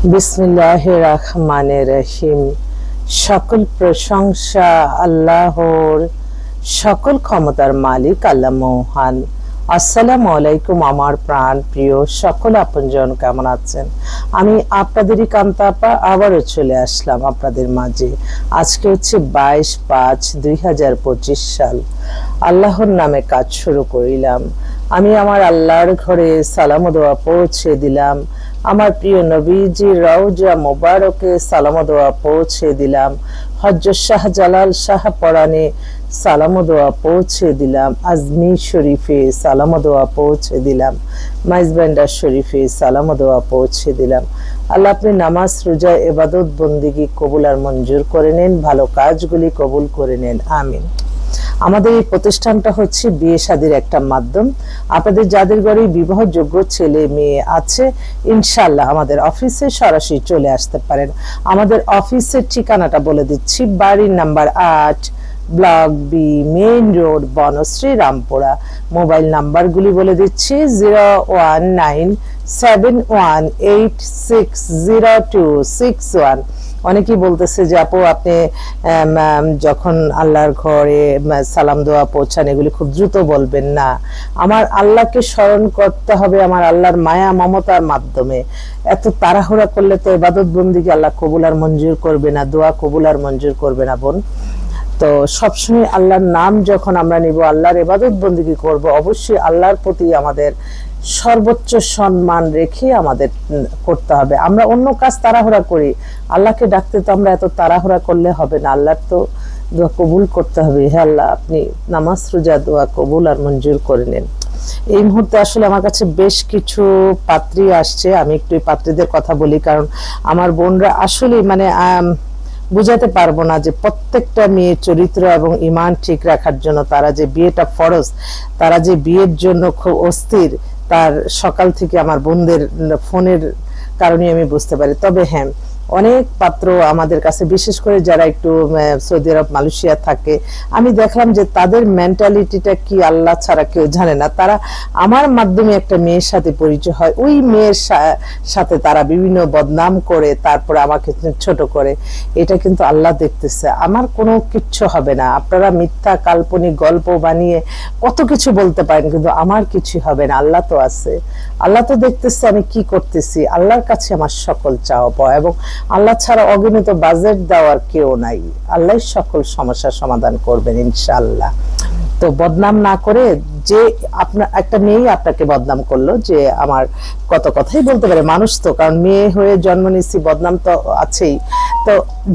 বিসমিল্লাহির রহমানির রহিম। সকল প্রশংসা আল্লাহর, সকল ক্ষমতার মালিক আল্লাহ মহান। আসসালামু আলাইকুম আমার প্রাণ প্রিয় সকল আপনজন, কেমন আছেন? আমি আপনাদেরই কান্তাপা আবারও চলে আসলাম আপনাদের মাঝে। আজকে হচ্ছে 22/5/2025 সাল। আল্লাহর নামে কাজ শুরু করিলাম। আমি আমার আল্লাহর ঘরে সালাম ও দোয়া পৌঁছে দিলাম। আমার প্রিয় নবীজির রওজা মোবারকে সালাম ও দোয়া পৌঁছে দিলাম। হযরত শাহজালাল শাহ পরানে সালাম ও দোয়া পৌঁছে দিলাম। আজমির শরীফে সালাম ও দোয়া পৌঁছে দিলাম। মাইজবান্ডার শরীফে সালাম ও দোয়া পৌঁছে দিলাম। আল্লাহ আপনি নামাজ, রোজা, ইবাদত বন্দেগী কবুল আর মঞ্জুর করে নেন, ভালো কাজগুলি কবুল করে নেন, আমিন। আমাদের এই প্রতিষ্ঠানটা হচ্ছে বিয়ে শাদীর একটা মাধ্যম। আপনাদের যাদের ঘরে বিবাহযোগ্য ছেলে মেয়ে আছে, ইনশাআল্লাহ আমাদের অফিসে সরাসরি চলে আসতে পারেন। আমাদের অফিসের ঠিকানাটা বলে দিচ্ছি। বাড়ির number 8, block B, main road, Banasree, Rampura. Mobile নাম্বারগুলি বলে দিচ্ছি 01971860261। অনেকেই বলতেছে যে আপু আপনি যখন আল্লাহর ঘরে সালাম দোয়া পৌঁছান এগুলি খুব দ্রুত বলবেন না। আমার আল্লাহকে স্মরণ করতে হবে, আমার আল্লাহর মায়া মমতার মাধ্যমে। এত তাড়াহুড়া করলে তো ইবাদত বন্দেগী আল্লাহ কবুল আর মঞ্জুর করবে না, দোয়া কবুল আর মঞ্জুর করবে না বোন। তো সবসময় আল্লাহর নাম যখন আমরা নিব, আল্লাহর ইবাদত বন্দেগী করব, অবশ্যই আল্লাহর প্রতি আমাদের সর্বোচ্চ সম্মান রেখে আমাদের করতে হবে। আমরা অন্য কাজ তাড়াহুড়া করি, আল্লাহকে ডাকতে তো আমরা এত তাড়াহুড়া করলে হবে না। আল্লাহর তো দোয়া কবুল করতে হবে। হে আল্লাহ আপনি নামাজ, রোজা, দোয়া কবুল আর মঞ্জুর করে নেন। এই মুহূর্তে আসলে আমার কাছে বেশ কিছু পাত্রী আসছে। আমি একটু পাত্রীদের কথা বলি, কারণ আমার বোনরা আসলে বুঝাতে পারবো না যে প্রত্যেকটা মেয়ের চরিত্র এবং ঈমান ঠিক রাখার জন্য তারা যে বিয়েটা ফরজ, তারা যে বিয়ের জন্য খুব অস্থির, তার সকাল থেকে আমার বোনদের ফোনের কারণে আমি বুঝতে পারি। তবে হ্যাঁ, অনেক পাত্র আমাদের কাছে, বিশেষ করে যারা একটু সৌদি আরব, মালয়েশিয়া থাকে, আমি দেখলাম যে তাদের মেন্টালিটিটা কি আল্লাহ ছাড়া কেউ জানে না। তারা আমার মাধ্যমে একটা মেয়ের সাথে পরিচয় হয়, ওই মেয়ের সাথে তারা বিভিন্ন বদনাম করে তারপরে আমাকে ছোট করে। এটা কিন্তু আল্লাহ দেখতেছে, আমার কোনো কিচ্ছু হবে না। আপনারা মিথ্যা কাল্পনিক গল্প বানিয়ে কত কিছু বলতে পারেন, কিন্তু আমার কিছু হবে না। আল্লাহ তো আছে, আল্লাহ তো দেখতেছে আমি কি করতেছি। আল্লাহর কাছে আমার সকল চাওয়া পাওয়া, এবং আল্লাহ ছাড়া অগণিত বাজেট দেওয়ার কেউ নাই। আল্লাহ সকল সমস্যার সমাধান করবেন ইনশাআল্লাহ। তো বদনাম না করে, যে আপনার একটা মেয়ে আপনাকে বদনাম করলো, যে আমার কত কথাই বলতে পারে মানুষ তো, কারণ মেয়ে হয়ে জন্ম নিচ্ছি, বদনাম তো আছেই। তো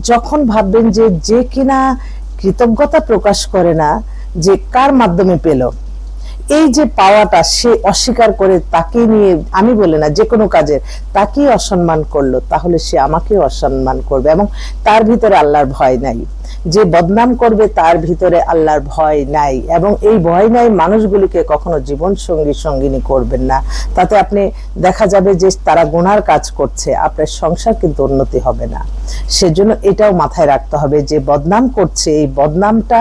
যখন ভাববেন যে কিনা কৃতজ্ঞতা প্রকাশ করে না, যে কার মাধ্যমে পেল, এই যে পাওয়াটা সে অস্বীকার করে, তাকে নিয়ে, আমি বলি না যে কোনো কাজের, তাকেই অসম্মান করলো, তাহলে সে আমাকেও অসম্মান করবে। এবং তার ভিতরে আল্লাহর ভয় নাই। যে বদনাম করবে তার ভিতরে আল্লাহর ভয় নাই, এবং এই ভয় নাই মানুষগুলিকে কখনো জীবন সঙ্গিনী করবেন না। তাতে আপনি দেখা যাবে যে তারা গুনার কাজ করছে, আপনার সংসার কিন্তু উন্নতি হবে না। সেজন্য এটাও মাথায় রাখতে হবে যে বদনাম করছে, এই বদনামটা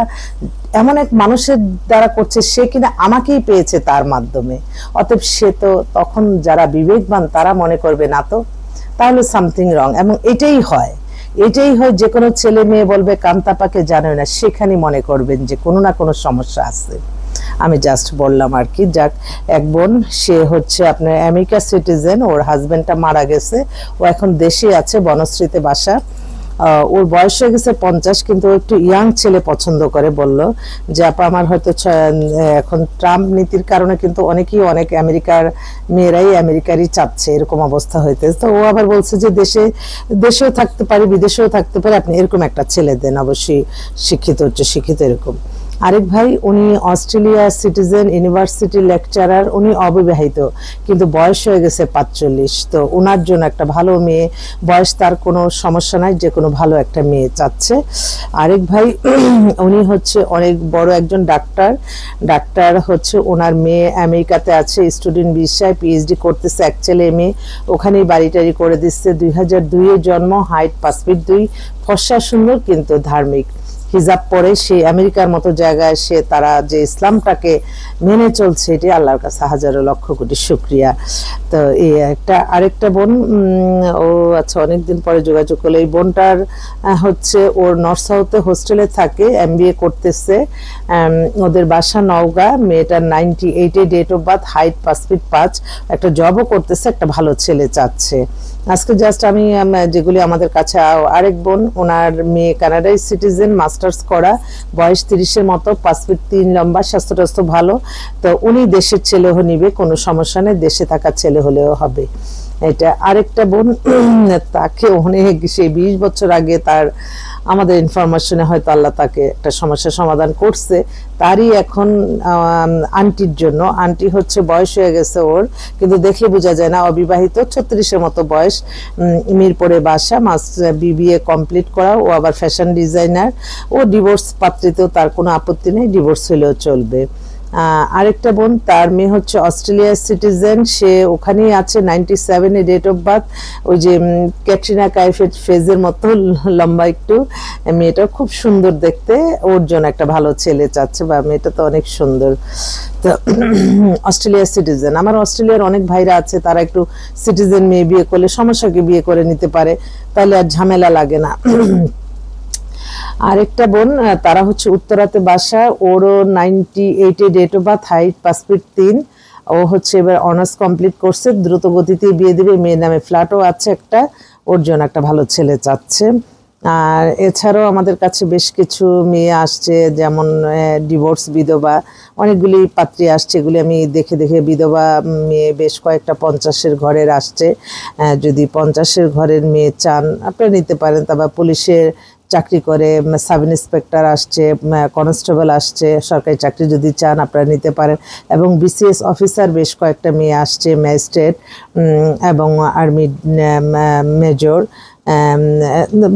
এমন এক মানুষের দ্বারা করছে, সে কিনা আমাকেই পেয়েছে তার মাধ্যমে। অতএব সে তো তখন, যারা বিবেকবান তারা মনে করবে না তো, তাহলে সামথিং রং। এবং এটাই হয় যে কোনো ছেলে মেয়ে বলবে কান্তাপাকে জানে না, সেখানে মনে করবেন যে কোনো না কোনো সমস্যা আছে। আমি জাস্ট বললাম আর কি। যাক, এক বোন, সে হচ্ছে আপনার আমেরিকা সিটিজেন, ওর হাজবেন্ডটা মারা গেছে, ও এখন দেশে আছে, বনশ্রীতে বাসা। ওর বয়স হয়ে গেছে 50, কিন্তু একটু ইয়াং ছেলে পছন্দ করে। বলল যে আপা আমার হয়তো এখন ট্রাম্প নীতির কারণে কিন্তু অনেক আমেরিকার মেয়েরাই আমেরিকারই চাচ্ছে, এরকম অবস্থা হইতেছে। তো ও আবার বলছে যে দেশেও থাকতে পারি, বিদেশেও থাকতে পারি, আপনি এরকম একটা ছেলে দেন, অবশ্যই শিক্ষিত, উচ্চ শিক্ষিত এরকম। আরেক ভাই, উনি অস্ট্রেলিয়া সিটিজেন, ইউনিভার্সিটি লেকচারার, উনি অবিবাহিত, কিন্তু বয়স হয়ে গেছে 45। তো ওনার জন্য একটা ভালো মেয়ে, বয়স তার কোনো সমস্যা নাই, যে কোনো ভালো একটা মেয়ে চাচ্ছে। আরেক ভাই, উনি হচ্ছে অনেক বড় একজন ডাক্তার হচ্ছে, ওনার মেয়ে আমেরিকাতে আছে, স্টুডেন্ট ভিসায় পিএইচডি করতেছে, এক ছেলে মেয়ে, ওখানেই বাড়ি করে দিচ্ছে। 2002-এ জন্ম, হাইট 5 ফিট 2, ফর্সা সুন্দর কিন্তু ধার্মিক। হিজাব পরে সে আমেরিকার মতো জায়গায় সে তারা যে ইসলামটাকে মেনে চলছে, এটি আল্লাহর কাছে হাজারো লক্ষ কোটি শুকরিয়া। তো এই আরেকটা বোন, ও আচ্ছা অনেকদিন পরে যোগাযোগ করলো। এই বোনটার হচ্ছে ওর নর্থ সাউথে হোস্টেলে থাকে, MBA করতেছে, ওদের বাসা নওগাঁ। মেয়েটার 98 date of birth, height 5 feet 5, একটা জবও করতেছে, একটা ভালো ছেলে চাচ্ছে। আজকে জাস্ট আমি যেগুলি আমাদের কাছে। আরেক বোন, ওনার মেয়ে কানাডায় সিটিজেন, মাস্টার্স করা, বয়স 30-এর মতো, 5 ফিট 3 লম্বা, স্বাস্থ্য টাস্থ্য ভালো। তো উনি দেশের ছেলে নিবে, কোনো সমস্যা নেই, দেশে থাকা ছেলে হলেও হবে। এটা আরেকটা বোন, তাকে অনেক সেই 20 বছর আগে তার আমাদের ইনফরমেশনে হয়তো আল্লাহ তাকে একটা সমস্যার সমাধান করছে। তারই এখন আন্টির জন্য, আন্টি হচ্ছে বয়স হয়ে গেছে ওর, কিন্তু দেখলে বোঝা যায় না, অবিবাহিত, 36-এর মতো বয়স, মিরপুরে বাসা, BBA কমপ্লিট করা, ও আবার ফ্যাশন ডিজাইনার। ও ডিভোর্স পাত্রীতেও তার কোনো আপত্তি নেই, ডিভোর্স হলেও চলবে। আরেকটা বোন, তার মেয়ে হচ্ছে অস্ট্রেলিয়ার সিটিজেন, সে ওখানেই আছে, 97-এ ডেট অফ বার্থ, ওই যে ক্যাটরিনা কাইফের ফেজের মতো লম্বা একটু, মেয়েটা খুব সুন্দর দেখতে, ওর জন্য একটা ভালো ছেলে চাচ্ছে, বা মেয়েটা তো অনেক সুন্দর। তো অস্ট্রেলিয়ার সিটিজেন, আমার অস্ট্রেলিয়ার অনেক ভাইরা আছে, তারা একটু সিটিজেন মেয়ে বিয়ে করলে সমস্যাকে বিয়ে করে নিতে পারে, তাহলে আর ঝামেলা লাগে না। আরেকটা বোন, তারা হচ্ছে উত্তরাতে বাসা, ওরও 98-এ date of birth, height 5 feet 3, ও হচ্ছে এবার অনার্স কমপ্লিট করছে, দ্রুত গতিতে বিয়ে দেবে, মেয়ের নামে ফ্ল্যাটও আছে একটা, ওর জন্য একটা ভালো ছেলে চাচ্ছে। আর এছাড়াও আমাদের কাছে বেশ কিছু মেয়ে আসছে, যেমন ডিভোর্স, বিধবা, অনেকগুলি পাত্রী আসছে, এগুলি আমি দেখে দেখে। বিধবা মেয়ে বেশ কয়েকটা 50-এর ঘরের আসছে, যদি 50-এর ঘরের মেয়ে চান আপনারা নিতে পারেন। তারপর পুলিশের চাকরি করে, সাব ইন্সপেক্টর আসছে, কনস্টেবল আসছে, সরকারি চাকরি যদি চান আপনারা নিতে পারেন। এবং BCS অফিসার বেশ কয়েকটা মেয়ে আসছে, ম্যাজিস্ট্রেট এবং আর্মি মেজর,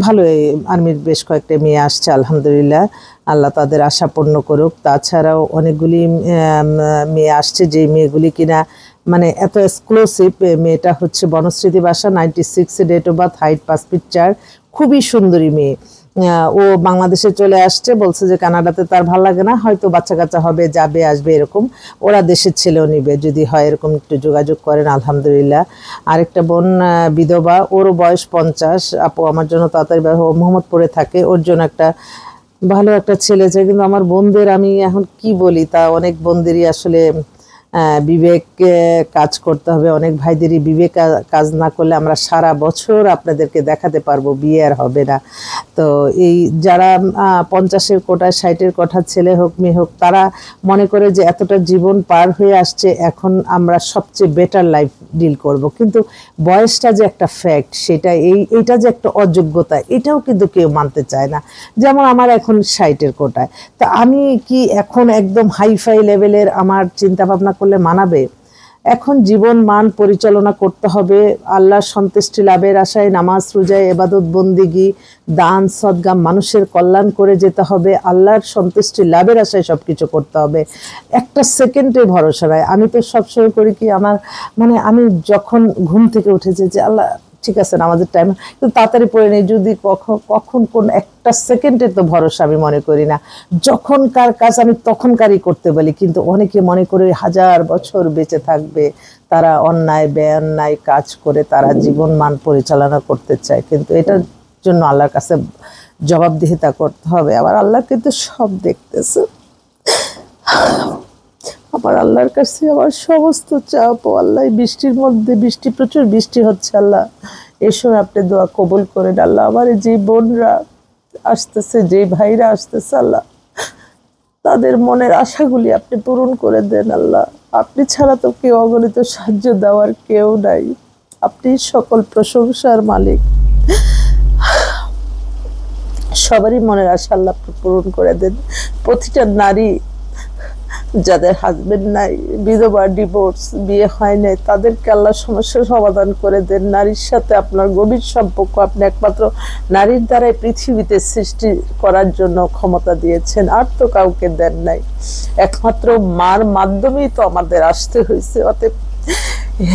ভালোই আর্মির বেশ কয়েকটা মেয়ে আসছে, আলহামদুলিল্লাহ, আল্লাহ তাদের আশা পূর্ণ করুক। তাছাড়াও অনেকগুলি মেয়ে আসছে, যে মেয়েগুলি কিনা মানে এত এক্সক্লুসিভ। মেয়েটা হচ্ছে বনশ্রীতি বাসা, 96-এ date of birth, height 5 feet 4, খুবই সুন্দরী মেয়ে। ও বাংলাদেশে চলে আসছে, বলছে যে কানাডাতে তার ভালো লাগে না, হয়তো বাচ্চা কাচ্চা হবে, যাবে আসবে এরকম, ওরা দেশের ছেলেও নিবে, যদি হয় এরকম একটু যোগাযোগ করেন, আলহামদুলিল্লাহ। আরেকটা বোন বিধবা, ওরও বয়স 50, আপু আমার জন্য তাড়াতাড়ি, মোহাম্মদপুরে থাকে, ওর জন্য একটা ভালো একটা ছেলে চাই। কিন্তু আমার বোনদের আমি এখন কি বলি, তা অনেক বোনদেরই আসলে বিবেক কাজ করতে হবে, অনেক ভাইদেরই বিবেক কাজ না করলে আমরা সারা বছর আপনাদেরকে দেখাতে পারবো বিয়ে আর হবে না। তো এই যারা 50-এর কোটা, 60-এর কোটা, ছেলে হোক মেয়ে হোক, তারা মনে করে যে এতটা জীবন পার হয়ে আসছে, এখন আমরা সবচেয়ে বেটার লাইফ ডিল করব। কিন্তু বয়সটা যে একটা ফ্যাক্ট, সেটা এইটা যে একটা অযোগ্যতা, এটাও কিন্তু কেউ মানতে চায় না। যেমন আমার এখন 60-এর কোটায়, তা আমি কি এখন একদম হাইফাই লেভেলের আমার চিন্তা ভাবনা করলে মানাবে? এখন জীবন মান পরিচালনা করতে হবে, আল্লাহর সন্তুষ্টি লাভের আশায় নামাজ, রোজা, ইবাদত, বন্দেগী, দান, সদকা, মানুষের কল্যাণ করে যেতে হবে, আল্লাহর সন্তুষ্টি লাভের আশায় সবকিছু করতে হবে। একটা সেকেন্ডে ভরসা নাই। আমি তো সবসময় করি কি, আমার মানে আমি যখন ঘুম থেকে উঠেছি যে আল্লাহ ঠিক আছে নামাজের টাইম, কিন্তু তাড়াতাড়ি পড়ে নেই, যদি কখন কোন একটা সেকেন্ডের তো ভরসা আমি মনে করি না। যখনকার কাজ আমি তখনকারই করতে বলি, কিন্তু অনেকে মনে করে 1000 বছর বেঁচে থাকবে, তারা অন্যায় বেঅন্যায় কাজ করে তারা জীবন মান পরিচালনা করতে চায়, কিন্তু এটার জন্য আল্লাহর কাছে জবাবদিহিতা করতে হবে। আবার আল্লাহ কিন্তু সব দেখতেছে, আবার আল্লাহর কাছে আমার সমস্ত চাপ। আল্লাহ বৃষ্টির মধ্যে, প্রচুর বৃষ্টি হচ্ছে, আল্লাহ এসব আপনি দোয়া কবুল করেন। আল্লাহ আমার যে বোনরা আসতেছে, যে ভাইরা আসতেছে, আল্লাহ তাদের মনের আশাগুলি আপনি পূরণ করে দেন। আল্লাহ আপনি ছাড়া তো কেউ অগণিত সাহায্য দেওয়ার কেউ নাই, আপনি সকল প্রশংসার মালিক। সবারই মনের আশা আল্লাহ পূরণ করে দেন। প্রতিটা নারী যাদের হাজবেন্ড নাই, বিধবা, ডিভোর্স, বিয়ে হয় নাই, তাদেরকে আল্লাহ সমস্যার সমাধান করে দেন। নারীর সাথে আপনার গভীর সম্পর্ক, আপনি একমাত্র নারীর দ্বারাই পৃথিবীতে সৃষ্টি করার জন্য ক্ষমতা দিয়েছেন, আর তো কাউকে দেন নাই। একমাত্র মার মাধ্যমেই তো আমাদের আসতে হয়েছে। অতএব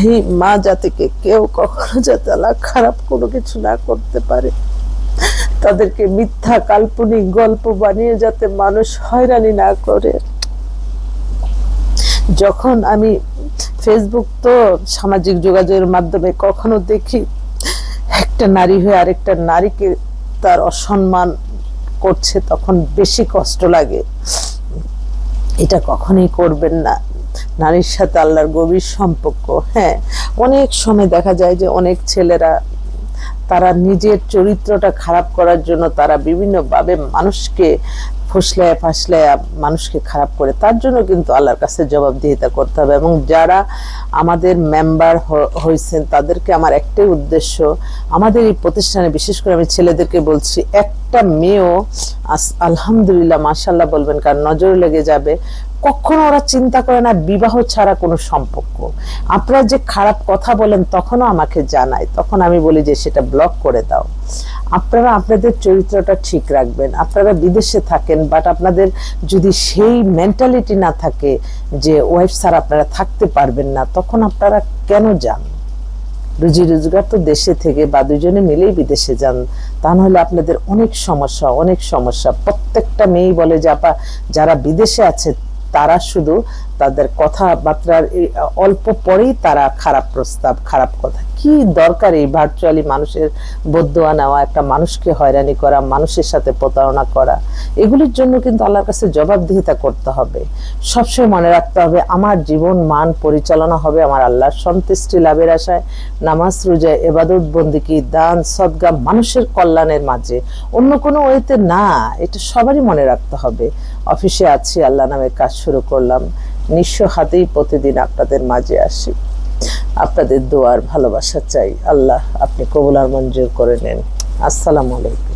এই মা জাতিকে কেউ কখনো যাতে আল্লাহ খারাপ কোনো কিছু না করতে পারে, তাদেরকে মিথ্যা কাল্পনিক গল্প বানিয়ে যাতে মানুষ হয়রানি না করে। যখন আমি ফেসবুক তো সামাজিক যোগাযোগের মাধ্যমে কখনো দেখি একটা নারী হয়ে আরেকটা নারীকে তার অসম্মান করছে, তখন বেশি কষ্ট লাগে। এটা কখনোই করবেন না। নারীর সাথে আল্লাহর গভীর সম্পর্ক। হ্যাঁ, অনেক সময় দেখা যায় যে অনেক ছেলেরা তারা নিজের চরিত্রটা খারাপ করার জন্য তারা বিভিন্নভাবে মানুষকে ফুসলায় ফাসলায় মানুষকে খারাপ করে, তার জন্য কিন্তু আল্লাহর কাছে জবাবদিহিতা করতে হবে। এবং যারা আমাদের মেম্বার হয়েছেন তাদেরকে আমার একটাই উদ্দেশ্য, আমাদের এই প্রতিষ্ঠানে বিশেষ করে আমি ছেলেদেরকে বলছি, একটা মেয়েও আলহামদুলিল্লাহ মাশাআল্লাহ বলবেন, কারণ নজরে লেগে যাবে। কখনো ওরা চিন্তা করে না বিবাহ ছাড়া কোনো সম্পর্ক। আপনারা যে খারাপ কথা বলেন তখনও আমাকে জানায়, তখন আমি বলি যে সেটা ব্লক করে দাও। আপনারা আপনাদের চরিত্রটা ঠিক রাখবেন। আপনারা বিদেশে থাকেন, বাট আপনাদের যদি সেই মেন্টালিটি না থাকে যে ওয়াইফ ছাড়া আপনারা থাকতে পারবেন না, তখন আপনারা কেন যান? রুজি রোজগার তো দেশে থেকে বা দুজনে মিলেই বিদেশে যান, তা নাহলে আপনাদের অনেক সমস্যা। প্রত্যেকটা মেয়েই বলে যে আপা যারা বিদেশে আছে তারা শুধু তাদের কথাবার্তার অল্প পরেই তারা খারাপ প্রস্তাব, খারাপ কথা। কি দরকার এই ভার্চুয়ালি মানুষের বদদোয়া নেওয়া, একটা মানুষকে হয়রানি করা, মানুষের সাথে প্রতারণা করা? এগুলির জন্য কিন্তু আল্লাহর কাছে জবাবদিহিতা করতে হবে। সবসময় মনে রাখতে হবে আমার জীবন মান পরিচালনা হবে আমার আল্লাহর সন্তুষ্টি লাভের আশায়, নামাজ রোজা ইবাদত বন্দেগী দান সদকা মানুষের কল্যাণের মাঝে, অন্য কোনো ওয়েতে না। এটা সবারই মনে রাখতে হবে। অফিসে আছি, আল্লাহ নামে কাজ শুরু করলাম, নিঃস্ব হাতেই প্রতিদিন আপনাদের মাঝে আসি। আপনাদের দোয়ার ভালোবাসা চাই। আল্লাহ আপনি কবুল আর মঞ্জুর করে নেন। আসসালামু আলাইকুম।